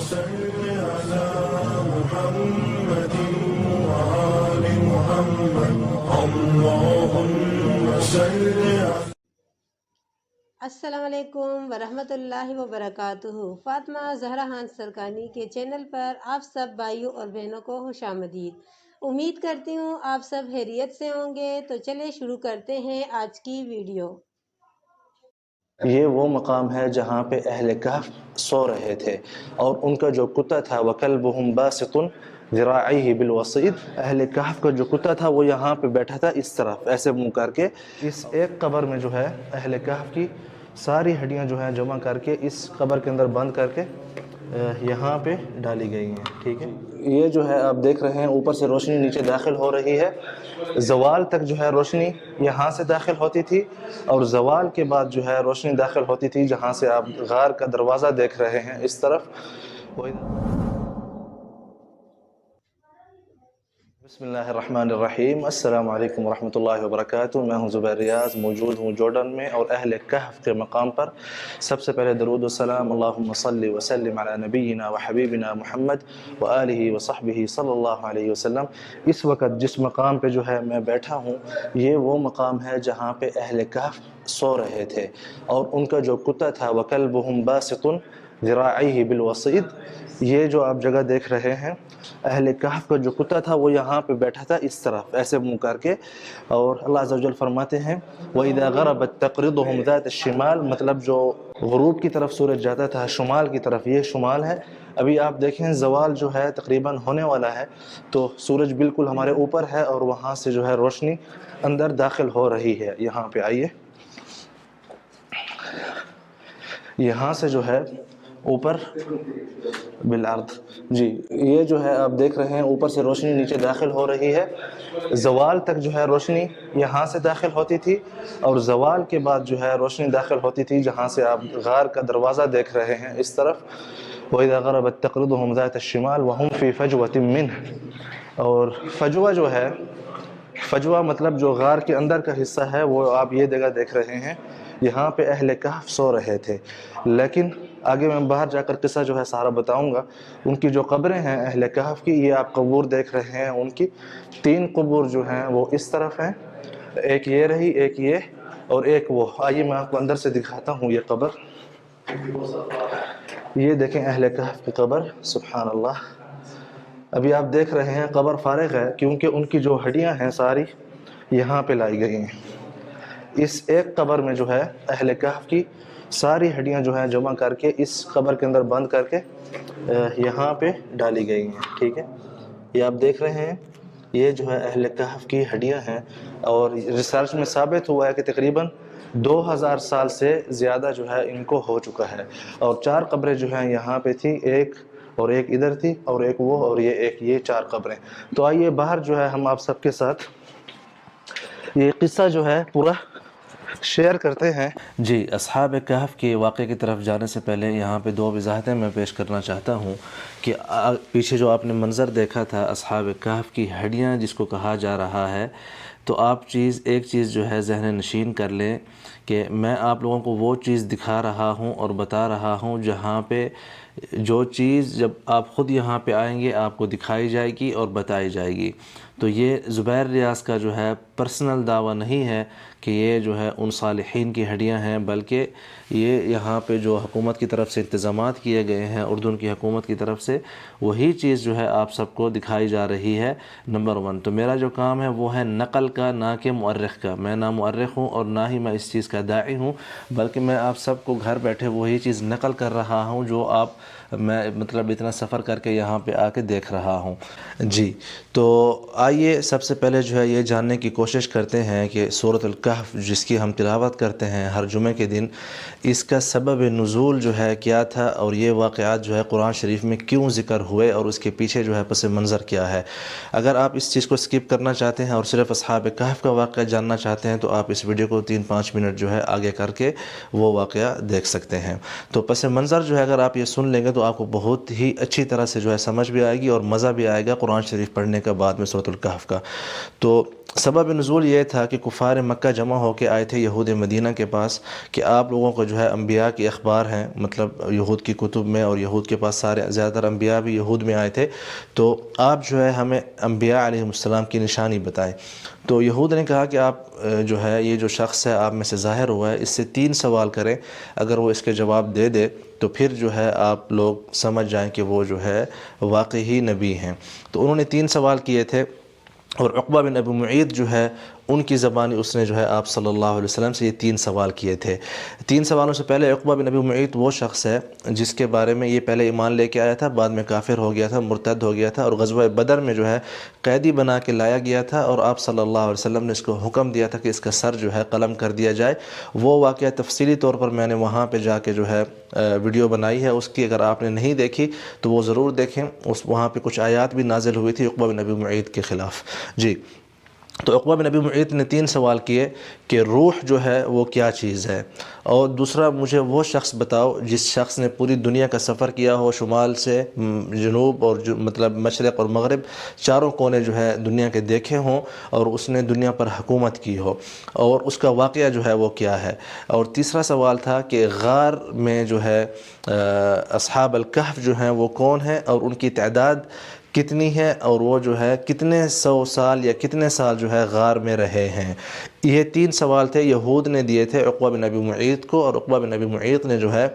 صل على محمد وآل محمد اللهم صل على السلام علیکم ورحمۃ اللہ وبرکاتہ۔ فاطمہ زہرا خان سرکانی کے چینل پر آپ سب بھائیوں اور بہنوں کو خوش آمدید۔ امید کرتی ہوں آپ سب خیریت سے ہوں گے۔ تو چلے شروع کرتے ہیں آج کی ویڈیو۔ یہ وہ مقام ہے جہاں پہ اہل کہف سو رہے تھے اور ان کا جو کتا تھا وَكَلْبُهُمْ بَاسِطٌ ذِرَاعَيْهِ بِالْوَصِيدِ، اہل کہف کا جو کتا تھا وہ یہاں پہ بیٹھا تھا اس طرف ایسے منہ کر کے۔ اس ایک قبر میں جو ہے اہل کہف کی ساری ہڈیاں جو ہیں جمع کر کے اس قبر کے اندر بند کر کے یہاں پہ ڈالی گئی ہیں، ٹھیک ہے۔ یہ جو ہے آپ دیکھ رہے ہیں اوپر سے روشنی نیچے داخل ہو رہی ہے۔ زوال تک جو ہے روشنی یہاں سے داخل ہوتی تھی اور زوال کے بعد جو ہے روشنی داخل ہوتی تھی جہاں سے آپ غار کا دروازہ دیکھ رہے ہیں اس طرف۔ بسم اللہ الرحمن الرحیم۔ السلام علیکم ورحمۃ اللہ وبرکاتہ۔ میں ہوں زبیر ریاض، موجود ہوں جارڈن میں اور اہل کہف کے مقام پر۔ سب سے پہلے درود و سلام اللہم صلی وسلم علی نبینا و حبیبنا محمد و آلہ و صحبہ صلی اللہ علیہ وسلم۔ اس وقت جس مقام پہ جو ہے میں بیٹھا ہوں یہ وہ مقام ہے جہاں پہ اہل کہف سو رہے تھے اور ان کا جو کتا تھا وَكَلْبُهُمْ بَاسِطٌ ذِرَاعَيْهِ بِالْوَصِيدِ، یہ جو آپ جگہ دیکھ رہے ہیں اہل کہف کا جو کتا تھا وہ یہاں پہ بیٹھا تھا اس طرف ایسے منہ کر کے، اور اللہ عز و جل فرماتے ہیں وَإِذَا غَرَبَتْ تَقْرِضُهُمْ ذَاتَ الشِّمَالِ، مطلب جو غروب کی طرف سورج جاتا تھا شمال کی طرف، یہ شمال ہے۔ ابھی آپ دیکھیں زوال جو ہے تقریباً ہونے والا ہے تو سورج بالکل ہمارے اوپر ہے اور وہاں سے جو ہے روشنی اندر داخل ہو رہی ہے۔ یہاں پہ آئیے، یہاں سے جو ہے اوپر بالارض، جی یہ جو ہے آپ دیکھ رہے ہیں اوپر سے روشنی نیچے داخل ہو رہی ہے۔ زوال تک جو ہے روشنی یہاں سے داخل ہوتی تھی اور زوال کے بعد جو ہے روشنی داخل ہوتی تھی جہاں سے آپ غار کا دروازہ دیکھ رہے ہیں اس طرف۔ وَإِذَا غَرَبَتْ تَقْرِضُهُمْ ذَاتَ الشِّمَالِ وَهُمْ فِي فَجْوَةٍ مِّنْهُ، اور فجوہ جو ہے، فجوہ مطلب جو غار کے اندر کا حصہ ہے وہ آپ یہ جگہ دیکھ رہے ہیں، یہاں پہ اہل کہف سو رہے تھے۔ لیکن آگے میں باہر جا کر قصہ جو ہے سارا بتاؤں گا۔ ان کی جو قبریں ہیں اہل کہف کی، یہ آپ قبور دیکھ رہے ہیں، ان کی 3 قبور جو ہیں وہ اس طرف ہیں، ایک یہ رہی، ایک یہ اور ایک وہ۔ آئیے میں آپ کو اندر سے دکھاتا ہوں یہ قبر۔ یہ دیکھیں اہل کہف کی قبر، سبحان اللہ۔ ابھی آپ دیکھ رہے ہیں قبر فارغ ہے کیونکہ ان کی جو ہڈیاں ہیں ساری یہاں پہ لائی گئی ہیں۔ اس ایک قبر میں جو ہے اہل کہف کی ساری ہڈیاں جو ہیں جمع کر کے اس قبر کے اندر بند کر کے یہاں پہ ڈالی گئی ہیں، ٹھیک ہے۔ یہ آپ دیکھ رہے ہیں یہ جو ہے اہل کہف کی ہڈیاں ہیں، اور ریسرچ میں ثابت ہوا ہے کہ تقریباً 2000 سال سے زیادہ جو ہے ان کو ہو چکا ہے، اور 4 قبریں جو ہیں یہاں پہ تھی، ایک اور ایک ادھر تھی اور ایک وہ اور یہ ایک، یہ 4 قبریں۔ تو آئیے باہر جو ہے ہم آپ سب کے ساتھ یہ قصہ جو ہے پورا شیئر کرتے ہیں۔ جی، اصحاب کہف کے واقعے کی طرف جانے سے پہلے یہاں پہ 2 وضاحتیں میں پیش کرنا چاہتا ہوں کہ پیچھے جو آپ نے منظر دیکھا تھا اصحاب کہف کی ہڈیاں جس کو کہا جا رہا ہے، تو آپ ایک چیز جو ہے ذہن نشین کر لیں کہ میں آپ لوگوں کو وہ چیز دکھا رہا ہوں اور بتا رہا ہوں جہاں پہ جو چیز جب آپ خود یہاں پہ آئیں گے آپ کو دکھائی جائے گی اور بتائی جائے گی۔ تو یہ زبیر ریاض کا جو ہے پرسنل دعویٰ نہیں ہے کہ یہ جو ہے ان صالحین کی ہڈیاں ہیں، بلکہ یہ یہاں پہ جو حکومت کی طرف سے انتظامات کیے گئے ہیں، اردن کی حکومت کی طرف سے، وہی چیز جو ہے آپ سب کو دکھائی جا رہی ہے۔ نمبر 1 تو میرا جو کام ہے وہ ہے نقل کا، نہ کہ مؤرخ کا۔ میں نہ مؤرخ ہوں اور نہ ہی میں اس چیز کا داعی ہوں، بلکہ میں آپ سب کو گھر بیٹھے وہی چیز نقل کر رہا ہوں جو میں مطلب اتنا سفر کر کے یہاں پہ آ کے دیکھ رہا ہوں۔ جی، تو آئیے سب سے پہلے جو ہے یہ جاننے کی کوشش کرتے ہیں کہ سورۃ الکہف جس کی ہم تلاوت کرتے ہیں ہر جمعے کے دن، اس کا سبب نزول جو ہے کیا تھا، اور یہ واقعات جو ہے قرآن شریف میں کیوں ذکر ہوئے اور اس کے پیچھے جو ہے پس منظر کیا ہے۔ اگر آپ اس چیز کو سکپ کرنا چاہتے ہیں اور صرف اصحاب کہف کا واقعہ جاننا چاہتے ہیں تو آپ اس ویڈیو کو 3-5 منٹ جو ہے آگے کر کے وہ واقعہ دیکھ سکتے ہیں۔ تو پس منظر جو ہے اگر آپ یہ سن لیں گے تو آپ کو بہت ہی اچھی طرح سے جو ہے سمجھ بھی آئے گی اور مزہ بھی آئے گا قرآن شریف پڑھنے کے بعد میں سورۃ الکہف کا۔ تو سبب نزول یہ تھا کہ کفار مکہ جمع ہو کے آئے تھے یہود مدینہ کے پاس کہ آپ لوگوں کو جو ہے انبیاء کی اخبار ہیں، مطلب یہود کی کتب میں، اور یہود کے پاس سارے زیادہ تر انبیاء بھی یہود میں آئے تھے، تو آپ جو ہے ہمیں انبیاء علیہ السلام کی نشانی بتائیں۔ تو یہود نے کہا کہ آپ جو ہے یہ جو شخص ہے آپ میں سے ظاہر ہوا ہے، اس سے 3 سوال کریں، اگر وہ اس کے جواب دے دے تو پھر جو ہے آپ لوگ سمجھ جائیں کہ وہ جو ہے واقعی نبی ہیں۔ تو انہوں نے 3 سوال کیے تھے، اور عقبہ بن ابی معیط جو ہے ان کی زبانی اس نے جو ہے آپ صلی اللہ علیہ وسلم سے یہ 3 سوال کیے تھے۔ 3 سوالوں سے پہلے عقبہ بن ابی معیط وہ شخص ہے جس کے بارے میں یہ پہلے ایمان لے کے آیا تھا، بعد میں کافر ہو گیا تھا، مرتد ہو گیا تھا، اور غزوہ بدر میں جو ہے قیدی بنا کے لایا گیا تھا، اور آپ صلی اللہ علیہ وسلم نے اس کو حکم دیا تھا کہ اس کا سر جو ہے قلم کر دیا جائے۔ وہ واقعہ تفصیلی طور پر میں نے وہاں پہ جا کے جو ہے ویڈیو بنائی ہے، اس کی اگر آپ نے نہیں دیکھی تو وہ ضرور دیکھیں، وہاں پہ کچھ آیات بھی نازل ہوئی تھی عقبہ بن ابی معیط کے خلاف۔ جی، تو عقبہ بن ابی معیط نے 3 سوال کیے کہ روح جو ہے وہ کیا چیز ہے، اور دوسرا مجھے وہ شخص بتاؤ جس شخص نے پوری دنیا کا سفر کیا ہو، شمال سے جنوب اور مطلب مشرق اور مغرب چاروں کونے جو ہے دنیا کے دیکھے ہوں، اور اس نے دنیا پر حکومت کی ہو، اور اس کا واقعہ جو ہے وہ کیا ہے۔ اور تیسرا سوال تھا کہ غار میں جو ہے اصحاب الکہف جو ہیں وہ کون ہیں، اور ان کی تعداد کتنی ہے، اور وہ جو ہے کتنے 100 سال یا کتنے سال جو ہے غار میں رہے ہیں۔ یہ 3 سوال تھے یہود نے دیے تھے عقبہ بن ابی معیط کو، اور عقبہ بن ابی معیط نے جو ہے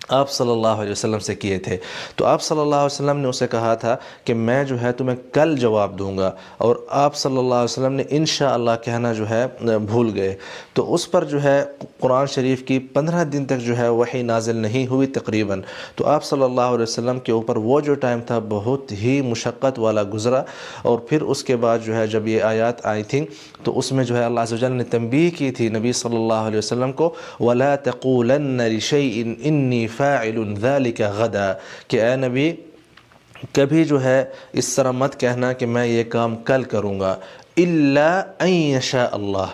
آپ صلی اللہ علیہ وسلم سے کیے تھے۔ تو آپ صلی اللہ علیہ وسلم نے اسے کہا تھا کہ میں جو ہے تمہیں کل جواب دوں گا، اور آپ صلی اللہ علیہ وسلم نے انشاءاللہ کہنا جو ہے بھول گئے۔ تو اس پر جو ہے قرآن شریف کی 15 دن تک جو ہے وحی نازل نہیں ہوئی تقریباً۔ تو آپ صلی اللہ علیہ وسلم کے اوپر وہ جو ٹائم تھا بہت ہی مشقت والا گزرا، اور پھر اس کے بعد جو ہے جب یہ آیات آئی تھیں تو اس میں جو ہے اللہ عز و جل نے تنبیہ کی تھی نبی صلی اللہ علیہ وسلم کو، وَلَا تَقُولَنَّ لِشَيْءٍ إِنِّي فَاعِلٌ ذَلِكَ غَدًا، کہ اے نبی کبھی جو ہے اس طرح مت کہنا کہ میں یہ کام کل کروں گا، إِلَّا أَن يَشَاءَ اللَّهُ،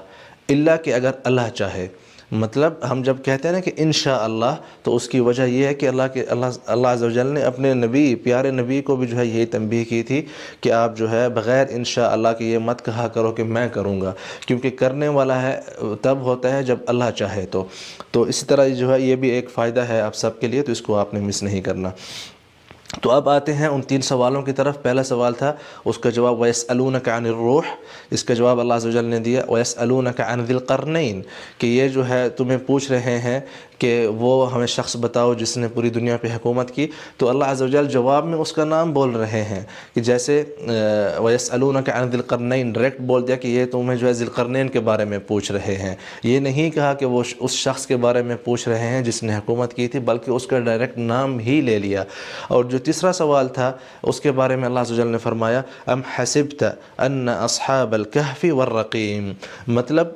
الا کہ اگر اللہ چاہے۔ مطلب ہم جب کہتے ہیں نا کہ انشاءاللہ، تو اس کی وجہ یہ ہے کہ اللہ عز و جل نے اپنے نبی، پیارے نبی کو بھی جو ہے یہی تنبیہ کی تھی کہ آپ جو ہے بغیر انشاءاللہ کہ یہ مت کہا کرو کہ میں کروں گا، کیونکہ کرنے والا ہے تب ہوتا ہے جب اللہ چاہے۔ تو اسی طرح جو ہے یہ بھی ایک فائدہ ہے آپ سب کے لیے، تو اس کو آپ نے مس نہیں کرنا۔ تو اب آتے ہیں ان 3 سوالوں کی طرف۔ پہلا سوال تھا، اس کا جواب وَيَسْأَلُونَكَ عَنِ الرُّوحِ، اس کا جواب اللہ عز و جل نے دیا وَيَسْأَلُونَكَ عَنِ ذِي الْقَرْنَيْنِ، کہ یہ جو ہے تمہیں پوچھ رہے ہیں کہ وہ ہمیں شخص بتاؤ جس نے پوری دنیا پہ حکومت کی۔ تو اللہ عز و جل جواب میں اس کا نام بول رہے ہیں، کہ جیسے وَيَسْأَلُونَكَ عَنِ ذِي الْقَرْنَيْنِ ڈائریکٹ بول دیا کہ یہ تمہیں جو ہے ذی القرنین کے بارے میں پوچھ رہے ہیں۔ یہ نہیں کہا کہ وہ اس شخص کے بارے میں پوچھ رہے ہیں جس نے حکومت کی تھی، بلکہ اس کا ڈائریکٹ نام ہی لے لیا۔ اور جو تیسرا سوال تھا اس کے بارے میں اللہ عز و جل نے فرمایا ام حسبت ان اصحاب الکہف والرقیم، مطلب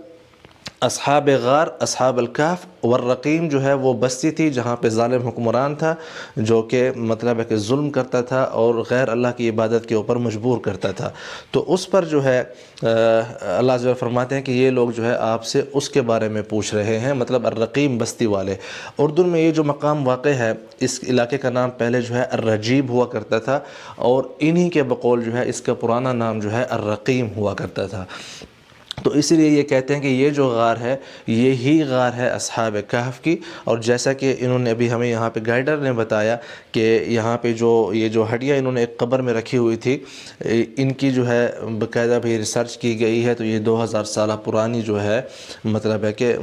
اصحاب غار، اصحاب الکہف والرقیم جو ہے وہ بستی تھی جہاں پہ ظالم حکمران تھا، جو کہ مطلب ہے کہ ظلم کرتا تھا اور غیر اللہ کی عبادت کے اوپر مجبور کرتا تھا۔ تو اس پر جو ہے اللہ عز و جل فرماتے ہیں کہ یہ لوگ جو ہے آپ سے اس کے بارے میں پوچھ رہے ہیں، مطلب الرقیم بستی والے۔ اردو میں یہ جو مقام واقع ہے، اس علاقے کا نام پہلے جو ہے الرجیب ہوا کرتا تھا، اور انہی کے بقول جو ہے اس کا پرانا نام جو ہے الرقیم ہوا کرتا تھا۔ تو اسی لیے یہ کہتے ہیں کہ یہ جو غار ہے یہی غار ہے اصحاب کہف کی۔ اور جیسا کہ انہوں نے ابھی ہمیں یہاں پہ گائیڈر نے بتایا کہ یہاں پہ یہ جو ہڈیاں انہوں نے ایک قبر میں رکھی ہوئی تھی، ان کی جو ہے باقاعدہ بھی ریسرچ کی گئی ہے، تو یہ 2000 سالہ پرانی جو ہے مطلب ہے کہ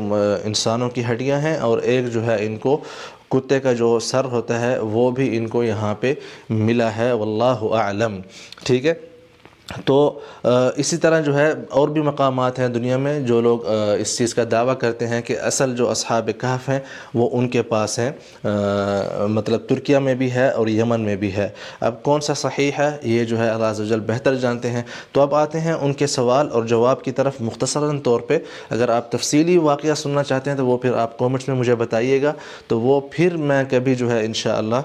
انسانوں کی ہڈیاں ہیں، اور ایک جو ہے ان کو کتے کا جو سر ہوتا ہے وہ بھی ان کو یہاں پہ ملا ہے، واللہ اعلم۔ ٹھیک ہے، تو اسی طرح جو ہے اور بھی مقامات ہیں دنیا میں جو لوگ اس چیز کا دعویٰ کرتے ہیں کہ اصل جو اصحاب کہف ہیں وہ ان کے پاس ہیں، مطلب ترکیہ میں بھی ہے اور یمن میں بھی ہے۔ اب کون سا صحیح ہے یہ جو ہے اللہ عز و جل بہتر جانتے ہیں۔ تو اب آتے ہیں ان کے سوال اور جواب کی طرف مختصراً طور پہ۔ اگر آپ تفصیلی واقعہ سننا چاہتے ہیں تو وہ پھر آپ کومنٹس میں مجھے بتائیے گا، تو وہ پھر میں کبھی جو ہے انشاءاللہ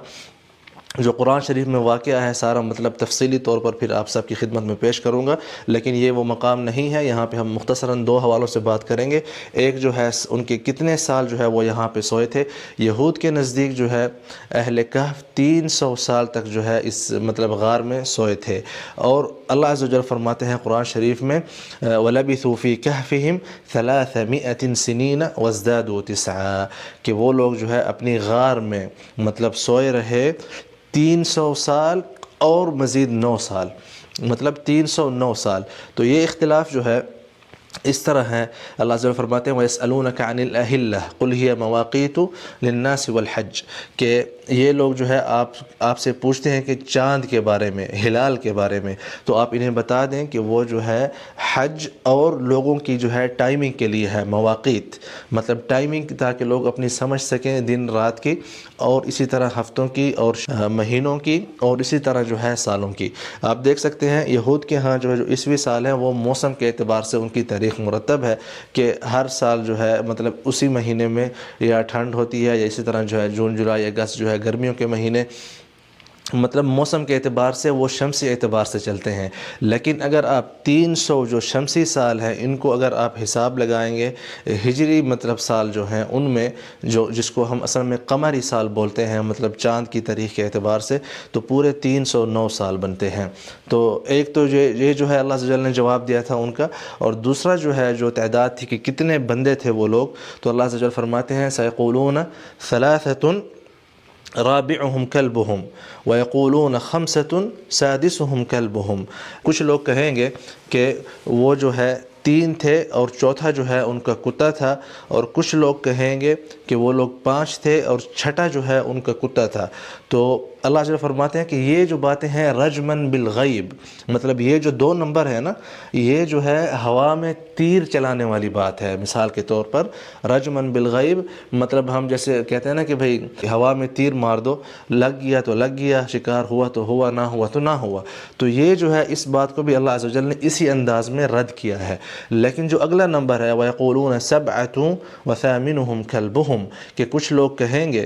جو قرآن شریف میں واقعہ ہے سارا مطلب تفصیلی طور پر پھر آپ سب کی خدمت میں پیش کروں گا، لیکن یہ وہ مقام نہیں ہے۔ یہاں پہ ہم مختصراً 2 حوالوں سے بات کریں گے۔ ایک جو ہے ان کے کتنے سال جو ہے وہ یہاں پہ سوئے تھے۔ یہود کے نزدیک جو ہے اہل کہف 300 سال تک جو ہے اس مطلب غار میں سوئے تھے، اور اللہ عز و جل فرماتے ہیں قرآن شریف میں وَلَبِثُوا فِي كَهْفِهِمْ 300 سِنِينَ وَازْدَادُوا 9 کہ وہ لوگ جو ہے اپنی غار میں مطلب سوئے رہے 300 سال اور مزید 9 سال، مطلب 309 سال۔ تو یہ اختلاف جو ہے اس طرح ہے، اللہ عز و جل فرماتے ہیں وَيَسْأَلُونَكَ عَنِ الْأَهِلَّةِ قُلْ هِيَ مَوَاقِيتُ لِلنَّاسِ وَالْحَجِّ کہ یہ لوگ جو ہے آپ سے پوچھتے ہیں کہ چاند کے بارے میں، ہلال کے بارے میں، تو آپ انہیں بتا دیں کہ وہ جو ہے حج اور لوگوں کی جو ہے ٹائمنگ کے لیے ہے، مواقیت مطلب ٹائمنگ تاکہ لوگ اپنی سمجھ سکیں دن رات کی، اور اسی طرح ہفتوں کی اور مہینوں کی، اور اسی طرح جو ہے سالوں کی۔ آپ دیکھ سکتے ہیں یہود کے ہاں جو ہے جو عیسوی سال ہے وہ موسم کے اعتبار سے ان کی تاریخ مرتب ہے کہ ہر سال جو ہے مطلب اسی مہینے میں یا ٹھنڈ ہوتی ہے، یا اسی طرح جو ہے جون جولائی اگست جو ہے گرمیوں کے مہینے، مطلب موسم کے اعتبار سے وہ شمسی اعتبار سے چلتے ہیں۔ لیکن اگر آپ 300 جو شمسی سال ہیں ان کو اگر آپ حساب لگائیں گے ہجری مطلب سال جو ہیں ان میں جس کو ہم اصل میں قمری سال بولتے ہیں مطلب چاند کی تاریخ کے اعتبار سے، تو پورے 309 سال بنتے ہیں۔ تو ایک تو یہ جو ہے اللہ عز و جل نے جواب دیا تھا ان کا، اور دوسرا جو ہے جو تعداد تھی کہ کتنے بندے تھے وہ لوگ، تو اللہ عز و جل فرماتے ہیں سَيَقُولُونَ ثَلَاثَةٌ رابعهم كلبهم ويقولون 5 سادسهم كلبهم، کچھ لوگ کہیں گے کہ وہ جو ہے 3 تھے اور چوتھا جو ہے ان کا کتا تھا، اور کچھ لوگ کہیں گے کہ وہ لوگ 5 تھے اور چھٹا جو ہے ان کا کتا تھا۔ تو اللہ عز و جل فرماتے ہیں کہ یہ جو باتیں ہیں رجمن بالغیب، مطلب یہ جو 2 نمبر ہے نا، یہ جو ہے ہوا میں تیر چلانے والی بات ہے۔ مثال کے طور پر رجمن بالغیب مطلب ہم جیسے کہتے ہیں نا کہ بھئی ہوا میں تیر مار دو، لگ گیا تو لگ گیا، شکار ہوا تو ہوا، نہ ہوا تو نہ ہوا۔ تو یہ جو ہے اس بات کو بھی اللہ عز و جل نے اسی انداز میں رد کیا ہے۔ لیکن جو اگلا نمبر ہے وَيَقُولُونَ 7 وَثَامِنُهُمْ كَلْبُهُمْ کہ کچھ لوگ کہیں گے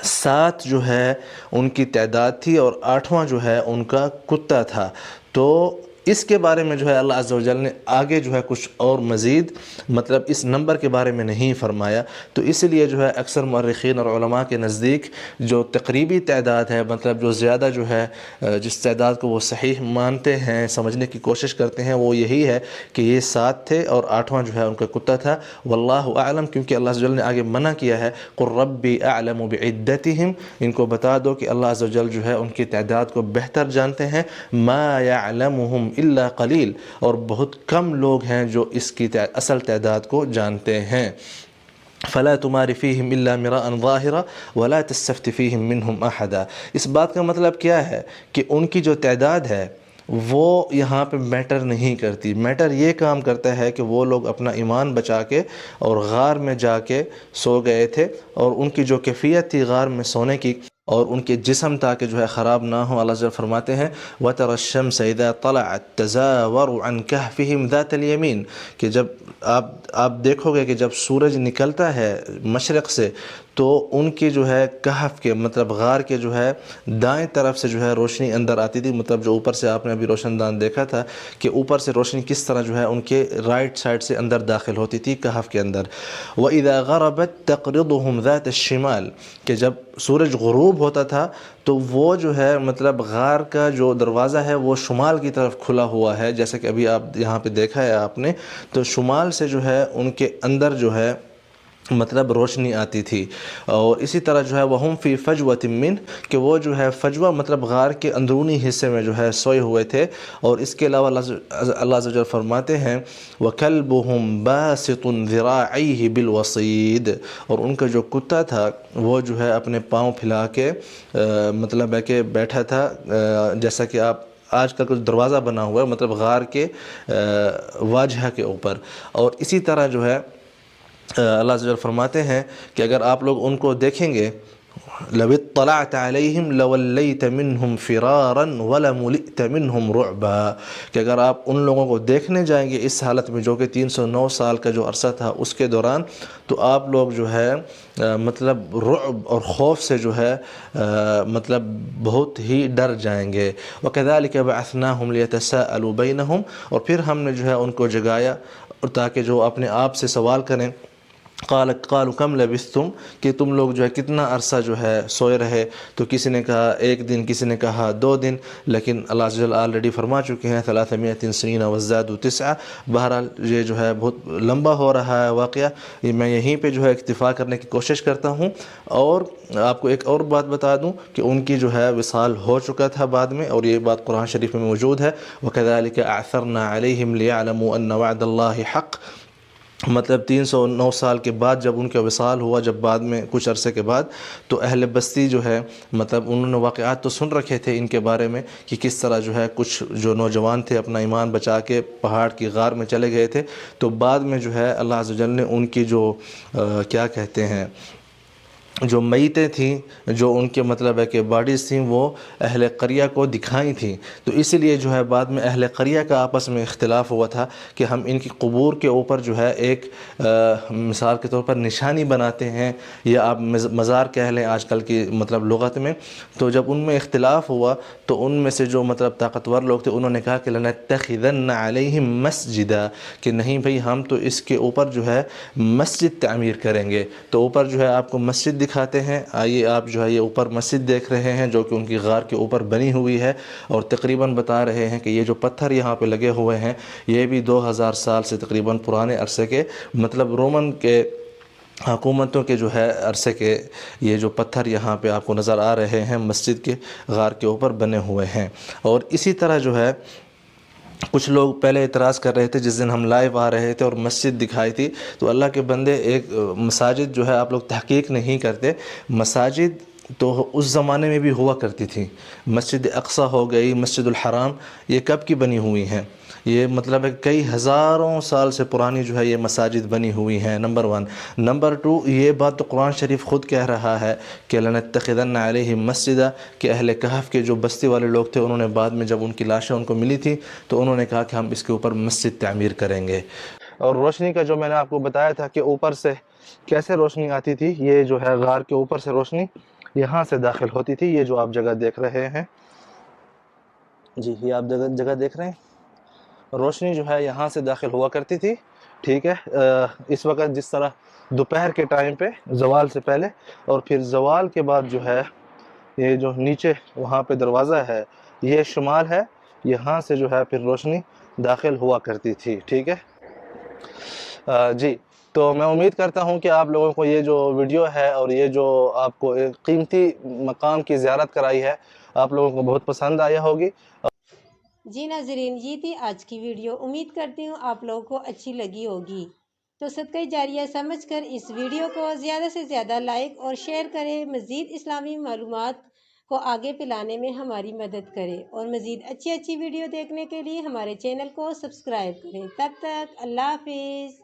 7 جو ہے ان کی تعداد تھی اور 8واں جو ہے ان کا کتا تھا۔ تو اس کے بارے میں جو ہے اللہ عز و جل نے آگے جو ہے کچھ اور مزید مطلب اس نمبر کے بارے میں نہیں فرمایا۔ تو اس لیے جو ہے اکثر مورخین اور علماء کے نزدیک جو تقریبی تعداد ہے، مطلب جو زیادہ جو ہے جس تعداد کو وہ صحیح مانتے ہیں، سمجھنے کی کوشش کرتے ہیں، وہ یہی ہے کہ یہ 7 تھے اور 8واں جو ہے ان کا کتا تھا۔ واللہ اعلم، کیونکہ اللہ عز و جل نے آگے منع کیا ہے قُلْ رَبِّي أَعْلَمُ بِعِدَّتِهِمْ، ان کو بتا دو کہ اللہ عز و جل جو ہے ان کی تعداد کو بہتر جانتے ہیں، مَا يَعْلَمُهُمْ إِلَّا قَلِيلٌ، اور بہت کم لوگ ہیں جو اس کی اصل تعداد کو جانتے ہیں۔ فَلَا تُمَارِ فِيهِمْ إِلَّا مِرَاءً ظَاهِرًا وَلَا تَسْتَفْتِ فِيهِمْ مِنْهُمْ أَحَدًا۔ اس بات کا مطلب کیا ہے کہ ان کی جو تعداد ہے وہ یہاں پہ میٹر نہیں کرتی، میٹر یہ کام کرتا ہے کہ وہ لوگ اپنا ایمان بچا کے اور غار میں جا کے سو گئے تھے، اور ان کی جو کیفیت تھی غار میں سونے کی اور ان کے جسم تاکہ جو ہے خراب نہ ہو، اللہ جل فرماتے ہیں وَتَرَى الشَّمْسَ إِذَا طَلَعَتْ تَزَاوَرُ عَنْ كَهْفِهِمْ ذَاتَ الْيَمِينِ کہ جب آپ دیکھو گے کہ جب سورج نکلتا ہے مشرق سے تو ان کی جو ہے کہف کے مطلب غار کے جو ہے دائیں طرف سے جو ہے روشنی اندر آتی تھی، مطلب جو اوپر سے آپ نے ابھی روشن دان دیکھا تھا کہ اوپر سے روشنی کس طرح جو ہے ان کے رائٹ سائڈ سے اندر داخل ہوتی تھی کہف کے اندر۔ وَإِذَا غَرَبَتْ تَقْرِضُهُمْ ذَاتَ الشِّمَالِ کہ جب سورج غروب ہوتا تھا تو وہ جو ہے مطلب غار کا جو دروازہ ہے وہ شمال کی طرف کھلا ہوا ہے، جیسے کہ ابھی آپ یہاں پہ دیکھا ہے آپ نے، تو شمال سے جو ہے ان کے اندر جو ہے مطلب روشنی آتی تھی۔ اور اسی طرح جو ہے وَهُمْ فِي فَجْوَةٍ مِّنْهُ کہ وہ جو ہے فجوہ مطلب غار کے اندرونی حصے میں جو ہے سوئے ہوئے تھے۔ اور اس کے علاوہ اللہ عز و جل فرماتے ہیں وَكَلْبُهُمْ بَاسِطٌ ذِرَاعَيْهِ بِالْوَصِيدِ اور ان کا جو کتا تھا وہ جو ہے اپنے پاؤں پھیلا کے مطلب ہے کہ بیٹھا تھا، جیسا کہ آپ آج کل کچھ دروازہ بنا ہوا ہے مطلب غار کے واجہہ کے اوپر۔ اور اسی طرح جو ہے اللہ عز و جل فرماتے ہیں کہ اگر آپ لوگ ان کو دیکھیں گے لَوِ اطَّلَعْتَ عَلَيْهِمْ لَوَلَّيْتَ مِنْهُمْ فِرَارًا وَلَمُلِئْتَ مِنْهُمْ رُعْبًا کہ اگر آپ ان لوگوں کو دیکھنے جائیں گے اس حالت میں جو کہ 309 سال کا جو عرصہ تھا اس کے دوران، تو آپ لوگ جو ہے مطلب رعب اور خوف سے جو ہے مطلب بہت ہی ڈر جائیں گے۔ وَكَذَلِكَ بَعَثْنَاهُمْ لِيَتَسَاءَلُوا بَيْنَهُمْ اور پھر ہم نے جو ہے ان کو جگایا اور تاکہ جو اپنے آپ سے سوال کریں قالوا کم لبثتم کہ تم لوگ جو ہے کتنا عرصہ جو ہے سوئے رہے، تو کسی نے کہا 1 دن، کسی نے کہا 2 دن، لیکن اللہ عز و جل آلریڈی فرما چکے ہیں 300 سنین وازدادوا 9۔ بہرحال یہ جو ہے بہت لمبا ہو رہا ہے واقعہ، میں یہیں پہ جو ہے اکتفا کرنے کی کوشش کرتا ہوں، اور آپ کو ایک اور بات بتا دوں کہ ان کی جو ہے وصال ہو چکا تھا بعد میں، اور یہ بات قرآن شریف میں موجود ہے، وَكَذَلِكَ أَعْثَرْنَا عَلَيْهِمْ لِيَعْلَمُوا أَنَّ وَعْدَ اللَّهِ حَقٌّ۔ مطلب 309 سال کے بعد جب ان کا وصال ہوا، جب بعد میں کچھ عرصے کے بعد، تو اہل بستی جو ہے مطلب انہوں نے واقعات تو سن رکھے تھے ان کے بارے میں کہ کس طرح جو ہے کچھ جو نوجوان تھے اپنا ایمان بچا کے پہاڑ کی غار میں چلے گئے تھے، تو بعد میں جو ہے اللہ عز و جل نے ان کی جو کیا کہتے ہیں جو میتیں تھیں، جو ان کے مطلب ہے کہ باڈیز تھیں، وہ اہل قریہ کو دکھائیں تھیں، تو اسی لیے جو ہے بعد میں اہل قریہ کا آپس میں اختلاف ہوا تھا کہ ہم ان کی قبور کے اوپر جو ہے ایک مثال کے طور پر نشانی بناتے ہیں، یا آپ مزار کہہ لیں آج کل کی مطلب لغت میں۔ تو جب ان میں اختلاف ہوا تو ان میں سے جو مطلب طاقتور لوگ تھے انہوں نے کہا کہ لَنَتَّخِذَنَّ عَلَيْهِمْ مَسْجِدًا، کہ نہیں بھئی ہم تو اس کے اوپر جو ہے مسجد تعمیر کریں گے۔ تو اوپر جو ہے آپ کو مسجد دکھاتے ہیں، آئیے آپ جو ہے یہ اوپر مسجد دیکھ رہے ہیں جو کہ ان کی غار کے اوپر بنی ہوئی ہے، اور تقریباً بتا رہے ہیں کہ یہ جو پتھر یہاں پہ لگے ہوئے ہیں یہ بھی 2000 سال سے تقریباً پرانے عرصے کے، مطلب رومن کے حکومتوں کے جو ہے عرصے کے یہ جو پتھر یہاں پہ آپ کو نظر آ رہے ہیں مسجد کے غار کے اوپر بنے ہوئے ہیں۔ اور اسی طرح جو ہے کچھ لوگ پہلے اعتراض کر رہے تھے جس دن ہم لائیو آ رہے تھے اور مسجد دکھائی تھی، تو اللہ کے بندے ایک مساجد جو ہے آپ لوگ تحقیق نہیں کرتے، مساجد تو اس زمانے میں بھی ہوا کرتی تھی۔ مسجد اقصیٰ ہو گئی، مسجد الحرام، یہ کب کی بنی ہوئی ہیں؟ یہ مطلب ہے کئی ہزاروں سال سے پرانی جو ہے یہ مساجد بنی ہوئی ہیں، نمبر 1۔ نمبر 2، یہ بات تو قرآن شریف خود کہہ رہا ہے کہ لَنَتَّخِذَنَّ عَلَيْهِمْ مَسْجِدًا، کہ اہل کہف کے جو بستی والے لوگ تھے انہوں نے بعد میں جب ان کی لاشیں ان کو ملی تھی تو انہوں نے کہا کہ ہم اس کے اوپر مسجد تعمیر کریں گے۔ اور روشنی کا جو میں نے آپ کو بتایا تھا کہ اوپر سے کیسے روشنی آتی تھی، یہ جو ہے غار کے اوپر سے روشنی یہاں سے داخل ہوتی تھی، یہ جو آپ جگہ دیکھ رہے ہیں، جی یہ آپ جگہ دیکھ رہے ہیں، روشنی جو ہے یہاں سے داخل ہوا کرتی تھی، ٹھیک ہے۔ اس وقت جس طرح دوپہر کے ٹائم پہ زوال سے پہلے، اور پھر زوال کے بعد جو ہے یہ جو نیچے وہاں پہ دروازہ ہے یہ شمال ہے، یہاں سے جو ہے پھر روشنی داخل ہوا کرتی تھی، ٹھیک ہے۔ جی تو میں امید کرتا ہوں کہ آپ لوگوں کو یہ جو ویڈیو ہے اور یہ جو آپ کو ایک قیمتی مقام کی زیارت کرائی ہے آپ لوگوں کو بہت پسند آیا ہوگی۔ جی ناظرین، یہ تھی آج کی ویڈیو، امید کرتی ہوں آپ لوگوں کو اچھی لگی ہوگی، تو صدقہ جاریہ سمجھ کر اس ویڈیو کو زیادہ سے زیادہ لائک اور شیئر کریں، مزید اسلامی معلومات کو آگے پھیلانے میں ہماری مدد کریں، اور مزید اچھی ویڈیو دیکھنے کے لیے ہمارے چینل کو سبسکرائب کریں۔ تب تک اللہ حافظ۔